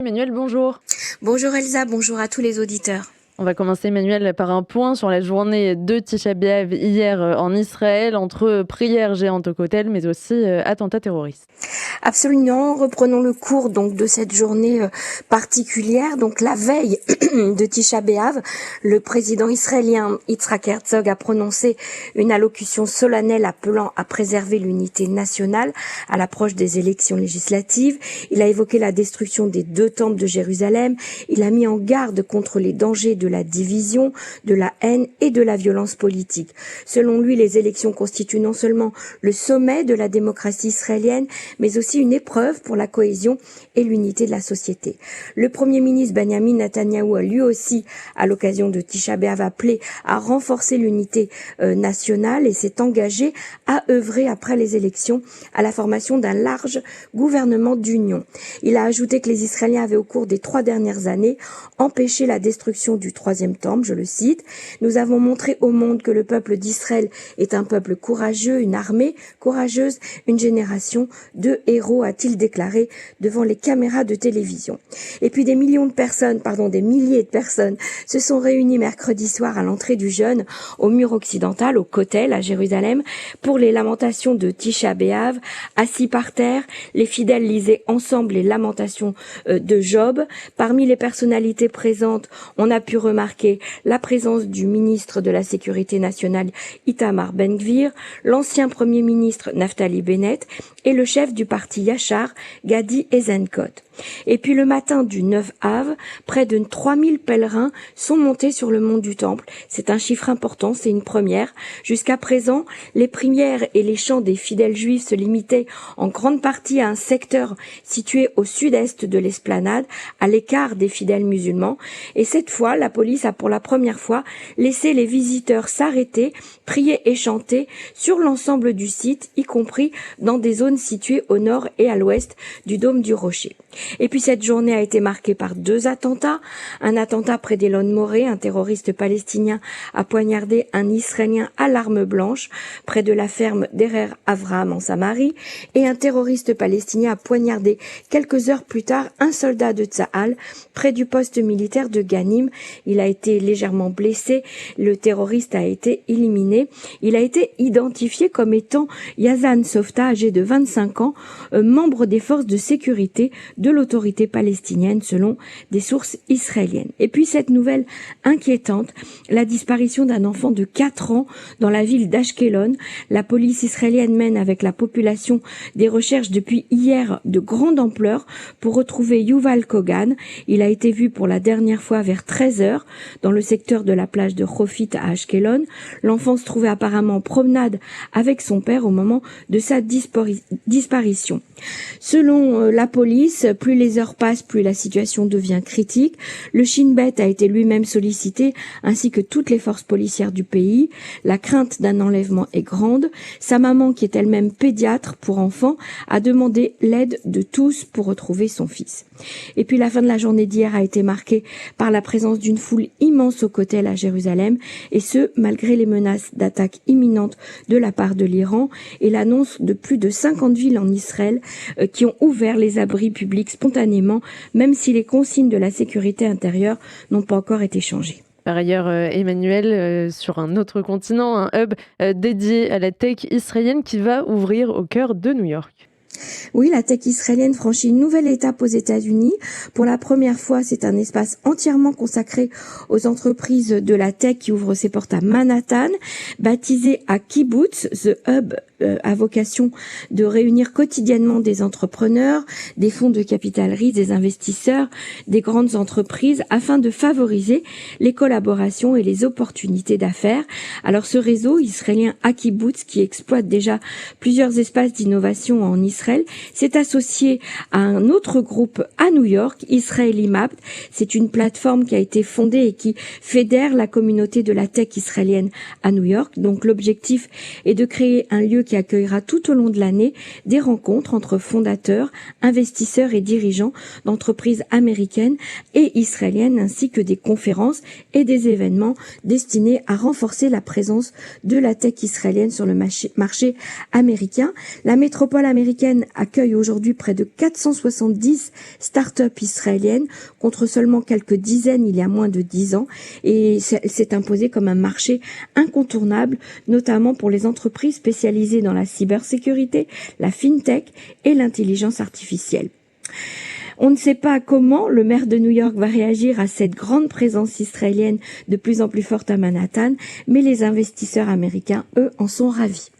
Emmanuel, bonjour. Bonjour Elsa, bonjour à tous les auditeurs. On va commencer, Emmanuel, par un point sur la journée de Tisha B'Av hier en Israël, entre prières géantes au Kotel, mais aussi attentats terroristes. Absolument, reprenons le cours donc de cette journée particulière. Donc la veille de Tisha B'Av, le président israélien Yitzhak Herzog a prononcé une allocution solennelle appelant à préserver l'unité nationale à l'approche des élections législatives. Il a évoqué la destruction des 2 temples de Jérusalem. Il a mis en garde contre les dangers de la division, de la haine et de la violence politique. Selon lui, les élections constituent non seulement le sommet de la démocratie israélienne, mais aussi une épreuve pour la cohésion et l'unité de la société. Le Premier ministre Benjamin Netanyahou a lui aussi, à l'occasion de Tisha B'Av, appelé à renforcer l'unité nationale et s'est engagé à œuvrer après les élections à la formation d'un large gouvernement d'union. Il a ajouté que les Israéliens avaient au cours des 3 dernières années empêché la destruction du 3e temple, je le cite. Nous avons montré au monde que le peuple d'Israël est un peuple courageux, une armée courageuse, une génération de héros, a-t-il déclaré devant les caméras de télévision. Et puis des milliers de personnes se sont réunies mercredi soir à l'entrée du jeûne au mur occidental, au Kotel, à Jérusalem, pour les lamentations de Tisha B'Av. Assis par terre, les fidèles lisaient ensemble les lamentations de Job. Parmi les personnalités présentes, on a pu remarquer la présence du ministre de la Sécurité nationale Itamar Ben-Gvir, l'ancien premier ministre Naftali Bennett et le chef du parti Yachar, Gadi Eisenkot. Et puis le matin du 9 Av, près de 3000 pèlerins sont montés sur le mont du Temple. C'est un chiffre important, c'est une première. Jusqu'à présent, les prières et les chants des fidèles juifs se limitaient en grande partie à un secteur situé au sud-est de l'esplanade, à l'écart des fidèles musulmans. Et cette fois, la police a pour la première fois laissé les visiteurs s'arrêter, prier et chanter sur l'ensemble du site, y compris dans des zones situées au nord et à l'ouest du dôme du Rocher. Et puis cette journée a été marquée par 2 attentats. Un attentat près d'Elon Moré, un terroriste palestinien a poignardé un Israélien à l'arme blanche près de la ferme d'Erer Avraham en Samarie, et un terroriste palestinien a poignardé quelques heures plus tard un soldat de Tsahal près du poste militaire de Ganim. Il a été légèrement blessé. Le terroriste a été éliminé. Il a été identifié comme étant Yazan Softa, âgé de 25 ans, membre des forces de sécurité de l'autorité palestinienne selon des sources israéliennes. Et puis cette nouvelle inquiétante, la disparition d'un enfant de 4 ans dans la ville d'Ashkelon. La police israélienne mène avec la population des recherches depuis hier de grande ampleur pour retrouver Yuval Kogan. Il a été vu pour la dernière fois vers 13h dans le secteur de la plage de Chofit à Ashkelon. L'enfant se trouvait apparemment en promenade avec son père au moment de sa disparition. Selon la police, plus les heures passent, plus la situation devient critique. Le Shin Bet a été lui-même sollicité, ainsi que toutes les forces policières du pays. La crainte d'un enlèvement est grande. Sa maman, qui est elle-même pédiatre pour enfants, a demandé l'aide de tous pour retrouver son fils. Et puis la fin de la journée d'hier a été marquée par la présence d'une foule immense au Kotel à Jérusalem, et ce, malgré les menaces d'attaques imminentes de la part de l'Iran et l'annonce de plus de 50 villes en Israël qui ont ouvert les abris publics spontanément, même si les consignes de la sécurité intérieure n'ont pas encore été changées. Par ailleurs, Emmanuel, sur un autre continent, un hub dédié à la tech israélienne qui va ouvrir au cœur de New York. Oui, la tech israélienne franchit une nouvelle étape aux États-Unis. Pour la première fois, c'est un espace entièrement consacré aux entreprises de la tech qui ouvre ses portes à Manhattan. Baptisé à Kibbutz, The Hub a vocation de réunir quotidiennement des entrepreneurs, des fonds de capital risque, des investisseurs, des grandes entreprises afin de favoriser les collaborations et les opportunités d'affaires. Alors ce réseau israélien à Kibbutz, qui exploite déjà plusieurs espaces d'innovation en Israël, s'est associé à un autre groupe à New York, Israeli Mapped. C'est une plateforme qui a été fondée et qui fédère la communauté de la tech israélienne à New York. Donc l'objectif est de créer un lieu qui accueillera tout au long de l'année des rencontres entre fondateurs, investisseurs et dirigeants d'entreprises américaines et israéliennes, ainsi que des conférences et des événements destinés à renforcer la présence de la tech israélienne sur le marché américain. La métropole américaine américaine accueille aujourd'hui près de 470 start-up israéliennes, contre seulement quelques dizaines il y a moins de 10 ans, et elle s'est imposée comme un marché incontournable, notamment pour les entreprises spécialisées dans la cybersécurité, la fintech et l'intelligence artificielle. On ne sait pas comment le maire de New York va réagir à cette grande présence israélienne de plus en plus forte à Manhattan, mais les investisseurs américains, eux, en sont ravis.